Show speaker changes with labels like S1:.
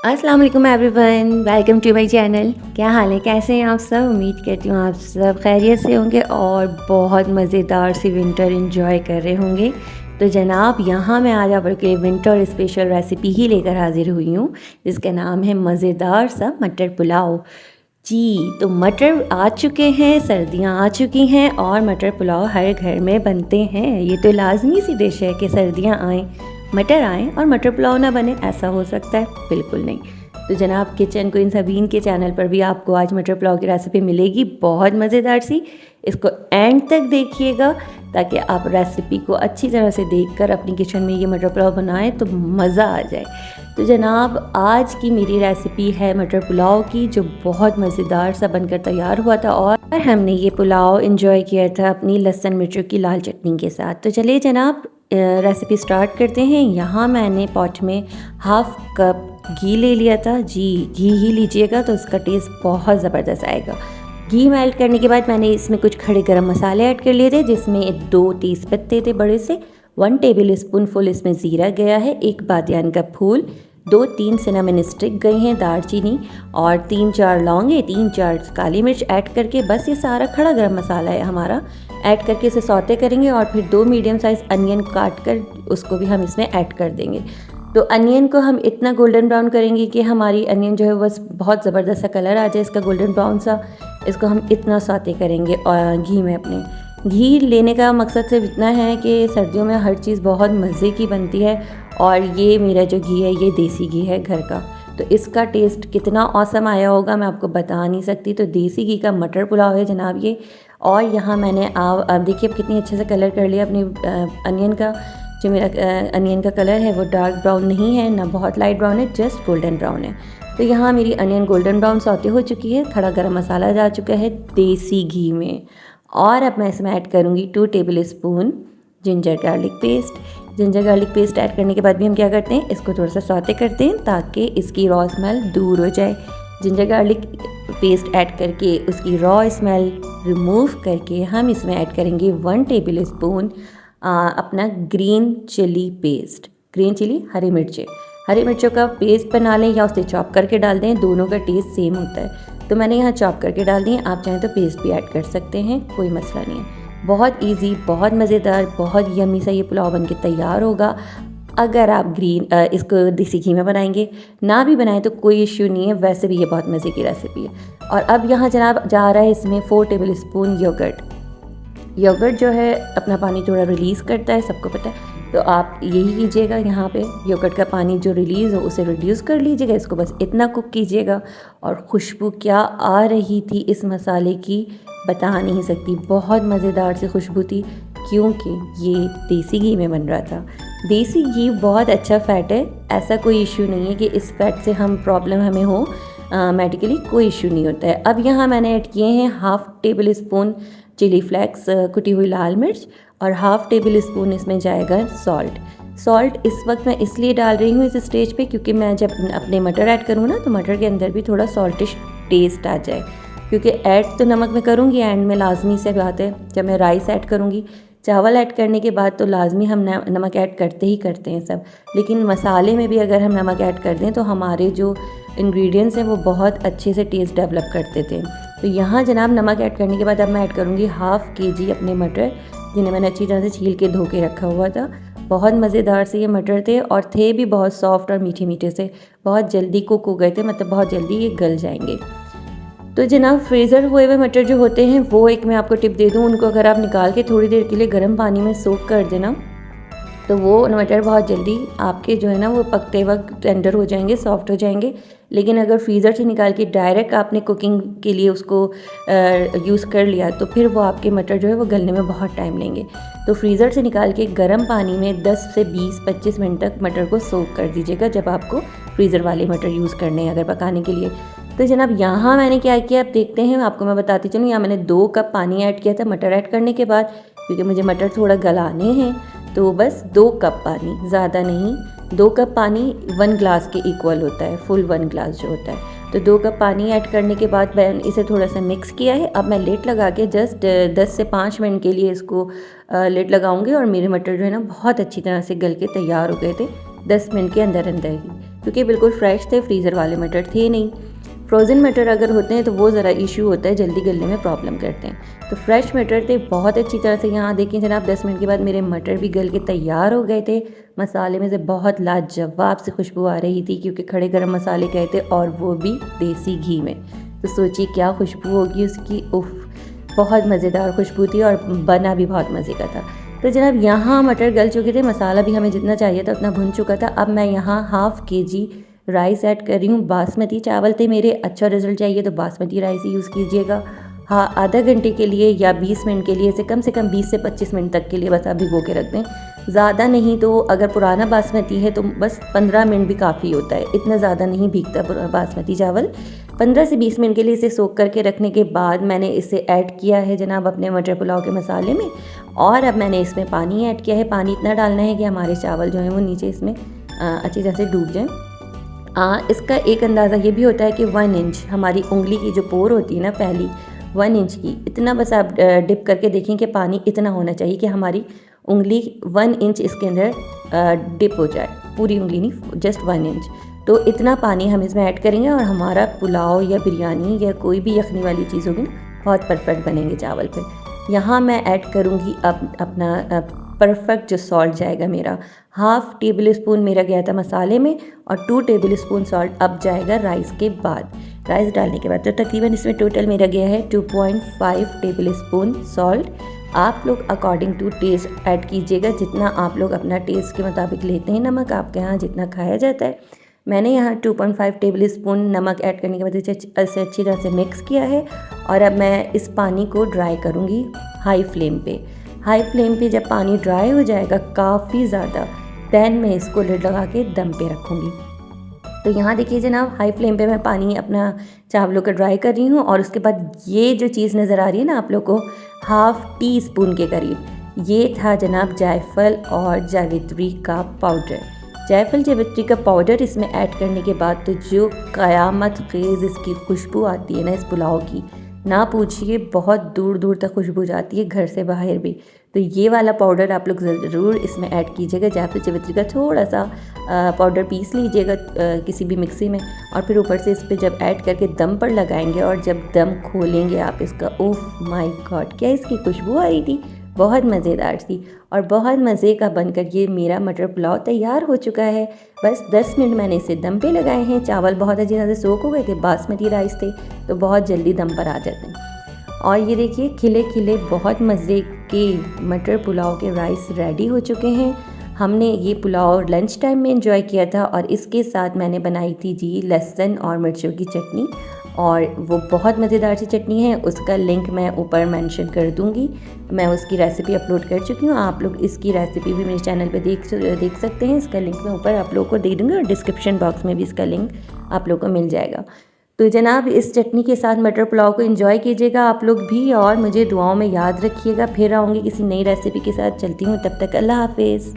S1: अस्सलाम वालेकुम everyone, welcome to my channel. क्या हाल है, कैसे हैं आप सब? उम्मीद करती हूँ आप सब खैरियत से होंगे और बहुत मज़ेदार सी विंटर एंजॉय कर रहे होंगे। तो जनाब, यहाँ मैं आज आप लोग के लिए विंटर स्पेशल रेसिपी ही लेकर हाजिर हुई हूँ, जिसका नाम है मज़ेदार सा मटर पुलाव। जी, तो मटर आ चुके हैं, सर्दियाँ आ चुकी हैं और मटर पुलाव हर घर में बनते हैं। ये तो लाजमी सी डिश है कि सर्दियाँ आएँ, मटर आएँ और मटर पुलाव ना बने, ऐसा हो सकता है? बिल्कुल नहीं। तो जनाब, किचन क्वीन सबीन के चैनल पर भी आपको आज मटर पुलाव की रेसिपी मिलेगी, बहुत मज़ेदार सी। इसको एंड तक देखिएगा ताकि आप रेसिपी को अच्छी तरह से देखकर अपनी किचन में ये मटर पुलाव बनाएं तो मज़ा आ जाए। तो जनाब, आज की मेरी रेसिपी है मटर पुलाव की, जो बहुत मज़ेदार सा बनकर तैयार हुआ था और हमने ये पुलाव एंजॉय किया था अपनी लहसुन मिर्चों की लाल चटनी के साथ। तो चलिए जनाब, रेसिपी स्टार्ट करते हैं। यहाँ मैंने पॉट में हाफ कप घी ले लिया था। जी, घी ही लीजिएगा तो उसका टेस्ट बहुत ज़बरदस्त आएगा। घी मेल्ट करने के बाद मैंने इसमें कुछ खड़े गरम मसाले ऐड कर लिए थे, जिसमें 2 तेज़ पत्ते थे बड़े से, 1 टेबल स्पून फुल इसमें ज़ीरा गया है, 1 बादियान का फूल, 2-3 सिनेमन स्टिक गए हैं, दालचीनी और 3-4 लौंगे, 3-4 काली मिर्च ऐड करके बस ये सारा खड़ा गरम मसाला है हमारा, ऐड करके इसे सौते करेंगे और फिर 2 मीडियम साइज़ अनियन काट कर उसको भी हम इसमें ऐड कर देंगे। तो अनियन को हम इतना गोल्डन ब्राउन करेंगे कि हमारी अनियन जो है बस बहुत ज़बरदस्त सा कलर आ जाए इसका गोल्डन ब्राउन सा। इसको हम इतना सौते करेंगे और घी में अपने। घी लेने का मकसद सिर्फ इतना है कि सर्दियों में हर चीज़ बहुत मज़े की बनती है और ये मेरा जो घी है ये देसी घी है घर का। तो इसका टेस्ट कितना औसम आया होगा मैं आपको बता नहीं सकती। तो देसी घी का मटर पुलाव है जनाब ये। और यहाँ मैंने अब देखिए अब कितनी अच्छे से कलर कर लिया अपनी अनियन का। जो मेरा अनियन का कलर है वो डार्क ब्राउन नहीं है, ना बहुत लाइट ब्राउन है, जस्ट गोल्डन ब्राउन है। तो यहाँ मेरी अनियन गोल्डन ब्राउन सौते हो चुकी है, खड़ा गरम मसाला जा चुका है देसी घी में। और अब मैं इसमें ऐड करूँगी 2 table spoon ginger garlic paste. Ginger garlic paste add करने के बाद भी हम क्या करते हैं, इसको थोड़ा सा सौते करते हैं ताकि इसकी रॉ स्मेल दूर हो जाए। जिंजर गार्लिक पेस्ट ऐड करके उसकी रॉ स्मेल रिमूव करके हम इसमें ऐड करेंगे 1 टेबल स्पून अपना green chilli paste. Green chilli, हरी मिर्चों का पेस्ट बना लें या उसे चॉप करके डाल दें, दोनों का टेस्ट सेम होता है। तो मैंने यहाँ चॉप करके डाल दी, आप चाहें तो पेस्ट भी ऐड कर सकते हैं, कोई मसला नहीं है। बहुत इजी, बहुत मज़ेदार, बहुत यम्मी सा ये पुलाव बन के तैयार होगा। अगर आप इसको देसी घी में बनाएंगे, ना भी बनाएं तो कोई इश्यू नहीं है, वैसे भी ये बहुत मज़े की रेसिपी है। और अब यहाँ जनाब जा रहा है इसमें 4 टेबल स्पून योगर्ट जो है अपना पानी थोड़ा रिलीज़ करता है, सबको पता है। तो आप यही कीजिएगा, यहाँ पे योगर्ट का पानी जो रिलीज़ हो उसे रिड्यूस कर लीजिएगा, इसको बस इतना कुक कीजिएगा। और खुशबू क्या आ रही थी इस मसाले की, बता नहीं सकती, बहुत मज़ेदार सी खुशबू थी, क्योंकि ये देसी घी में बन रहा था। देसी घी बहुत अच्छा फ़ैट है, ऐसा कोई इशू नहीं है कि इस फैट से हम प्रॉब्लम हमें हो, मेडिकली कोई इशू नहीं होता है। अब यहाँ मैंने ऐड किए हैं half tablespoon chilli flakes, कुटी हुई लाल मिर्च, और हाफ़ टेबल स्पून इसमें जाएगा सॉल्ट इस वक्त मैं इसलिए डाल रही हूँ इस स्टेज पे क्योंकि मैं जब अपने मटर ऐड करूँ ना तो मटर के अंदर भी थोड़ा सॉल्टिश टेस्ट आ जाए, क्योंकि ऐड तो नमक में करूँगी एंड में लाजमी से बात है। जब मैं राइस ऐड करूँगी, चावल ऐड करने के बाद तो लाजमी हम नमक ऐड करते ही करते हैं सब, लेकिन मसाले में भी अगर हम नमक ऐड कर दें तो हमारे जो इंग्रेडिएंट्स हैं वो बहुत अच्छे से टेस्ट डेवलप करते थे। तो यहाँ जनाब नमक ऐड करने के बाद अब मैं ऐड करूँगी हाफ़ केजी अपने मटर, जिन्हें मैंने अच्छी तरह से छील के धो के रखा हुआ था। बहुत मज़ेदार से ये मटर थे और थे भी बहुत सॉफ्ट और मीठे मीठे से, बहुत जल्दी कुक हो गए थे, मतलब बहुत जल्दी ये गल जाएंगे। तो जनाब फ्रीज़र हुए हुए मटर जो होते हैं वो एक मैं आपको टिप दे दूँ, उनको अगर आप निकाल के थोड़ी देर के लिए गर्म पानी में सोक कर देना तो वो मटर बहुत जल्दी आपके जो है ना वो पकते वक्त टेंडर हो जाएंगे, सॉफ्ट हो जाएंगे। लेकिन अगर फ्रीज़र से निकाल के डायरेक्ट आपने कुकिंग के लिए उसको यूज़ कर लिया तो फिर वो आपके मटर जो है वो गलने में बहुत टाइम लेंगे। तो फ्रीज़र से निकाल के गर्म पानी में 10 से 20-25 मिनट तक मटर को सोक कर दीजिएगा जब आपको फ्रीज़र वाले मटर यूज़ करने हैं अगर पकाने के लिए। तो जनाब यहाँ मैंने क्या किया, आप देखते हैं, आपको मैं बताती चलूँ। यहाँ मैंने 2 कप पानी ऐड किया था मटर ऐड करने के बाद, क्योंकि मुझे मटर थोड़ा गलाने हैं, तो बस 2 कप पानी, ज़्यादा नहीं। 2 कप पानी 1 ग्लास के इक्वल होता है, फुल 1 ग्लास जो होता है। तो 2 कप पानी ऐड करने के बाद मैंने इसे थोड़ा सा मिक्स किया है। अब मैं लिड लगा के जस्ट 10 से 5 मिनट के लिए इसको लिड लगाऊंगी और मेरे मटर जो है ना बहुत अच्छी तरह से गल के तैयार हो गए थे 10 मिनट के अंदर अंदर ही। क्योंकि बिल्कुल फ्रेश थे, फ्रीज़र वाले मटर थे नहीं। फ्रोज़न मटर अगर होते हैं तो वो ज़रा इशू होता है, जल्दी गलने में प्रॉब्लम करते हैं। तो फ्रेश मटर थे, बहुत अच्छी तरह से यहाँ देखिए जनाब 10 मिनट के बाद मेरे मटर भी गल के तैयार हो गए थे। मसाले में से बहुत लाजवाब सी खुशबू आ रही थी, क्योंकि खड़े गरम मसाले गए थे और वो भी देसी घी में। तो सोचिए क्या खुशबू होगी उसकी, उफ़! बहुत मज़ेदार खुशबू थी और बना भी बहुत मज़े का था। तो जनाब यहाँ मटर गल चुके थे, मसाला भी हमें जितना चाहिए था उतना भुन चुका था। अब मैं यहाँ हाफ़ केजी राइस ऐड कर रही हूँ। बासमती चावल थे मेरे, अच्छा रिज़ल्ट चाहिए तो बासमती राइस ही यूज़ कीजिएगा। हाँ, आधा घंटे के लिए या 20 मिनट के लिए, इसे कम से कम 20 से 25 मिनट तक के लिए बस आप भिगो के रख दें। ज़्यादा नहीं तो अगर पुराना बासमती है तो बस 15 मिनट भी काफ़ी होता है, इतना ज़्यादा नहीं भीगता बासमती चावल। 15 से 20 मिनट के लिए इसे सोख करके रखने के बाद मैंने इसे ऐड किया है जनाब अपने मटर पुलाव के मसाले में, और अब मैंने इसमें पानी ऐड किया है। पानी इतना डालना है कि हमारे चावल जो हैं वो नीचे इसमें अच्छी तरह से डूब जाएँ। इसका एक अंदाज़ा ये भी होता है कि 1 इंच हमारी उंगली की जो पोर होती है ना पहली, 1 इंच की, इतना बस आप डिप करके देखें कि पानी इतना होना चाहिए कि हमारी उंगली 1 इंच इसके अंदर डिप हो जाए, पूरी उंगली नहीं, जस्ट 1 इंच। तो इतना पानी हम इसमें ऐड करेंगे और हमारा पुलाव या बिरयानी या कोई भी यखनी वाली चीज़ होगी ना, बहुत परफेक्ट बनेंगे चावल फिर। यहाँ मैं ऐड करूँगी अब अपना परफेक्ट जो सॉल्ट जाएगा मेरा, हाफ़ टेबल स्पून मेरा गया था मसाले में और 2 टेबल स्पून सॉल्ट अब जाएगा राइस के बाद। राइस डालने के बाद तो तकरीबन इसमें टोटल मेरा गया है 2.5 टेबल स्पून सॉल्ट। आप लोग अकॉर्डिंग टू टेस्ट ऐड कीजिएगा, जितना आप लोग अपना टेस्ट के मुताबिक लेते हैं नमक, आपके यहाँ जितना खाया जाता है। मैंने यहाँ 2.5 टेबल स्पून नमक ऐड करने के बाद इसे अच्छी तरह से मिक्स किया है और अब मैं इस पानी को ड्राई करूँगी हाई फ्लेम पे। हाई फ्लेम पे जब पानी ड्राई हो जाएगा काफ़ी ज़्यादा, दैन मैं इसको लिड लगा के दम पे रखूँगी। तो यहाँ देखिए जनाब, हाई फ्लेम पे मैं पानी अपना चावलों का ड्राई कर रही हूँ और उसके बाद ये जो चीज़ नज़र आ रही है ना आप लोग को, हाफ़ टी स्पून के करीब, ये था जनाब जायफल और जावित्री का पाउडर। जायफल जावित्री का पाउडर इसमें ऐड करने के बाद तो जो क़यामत ख़ेज़ इसकी खुशबू आती है ना इस पुलाव की, ना पूछिए, बहुत दूर दूर तक खुशबू जाती है, घर से बाहर भी। तो ये वाला पाउडर आप लोग ज़रूर इसमें ऐड कीजिएगा। जायफल जावित्री का थोड़ा सा पाउडर पीस लीजिएगा किसी भी मिक्सी में, और फिर ऊपर से इस पर जब ऐड करके दम पर लगाएंगे और जब दम खोलेंगे आप इसका, ओह माय गॉड, क्या इसकी खुशबू आ रही थी, बहुत मज़ेदार थी और बहुत मज़े का बनकर ये मेरा मटर पुलाव तैयार हो चुका है। बस 10 मिनट मैंने इसे दम पे लगाए हैं। चावल बहुत अच्छी तरह से सोख हो गए थे, बासमती राइस थे तो बहुत जल्दी दम पर आ जाते हैं। और ये देखिए खिले खिले बहुत मज़े के मटर पुलाव के राइस रेडी हो चुके हैं। हमने ये पुलाव लंच टाइम में एंजॉय किया था और इसके साथ मैंने बनाई थी जी लहसुन और मिर्चों की चटनी, और वो बहुत मज़ेदार सी चटनी है, उसका लिंक मैं ऊपर मेंशन कर दूंगी। मैं उसकी रेसिपी अपलोड कर चुकी हूँ, आप लोग इसकी रेसिपी भी मेरे चैनल पे देख सकते हैं। इसका लिंक मैं ऊपर आप लोग को दे दूँगी और डिस्क्रिप्शन बॉक्स में भी इसका लिंक आप लोग को मिल जाएगा। तो जनाब इस चटनी के साथ मटर पुलाव को एंजॉय कीजिएगा आप लोग भी, और मुझे दुआओं में याद रखिएगा। फिर आऊँगी किसी नई रेसिपी के साथ, चलती हूँ, तब तक अल्लाह हाफिज़।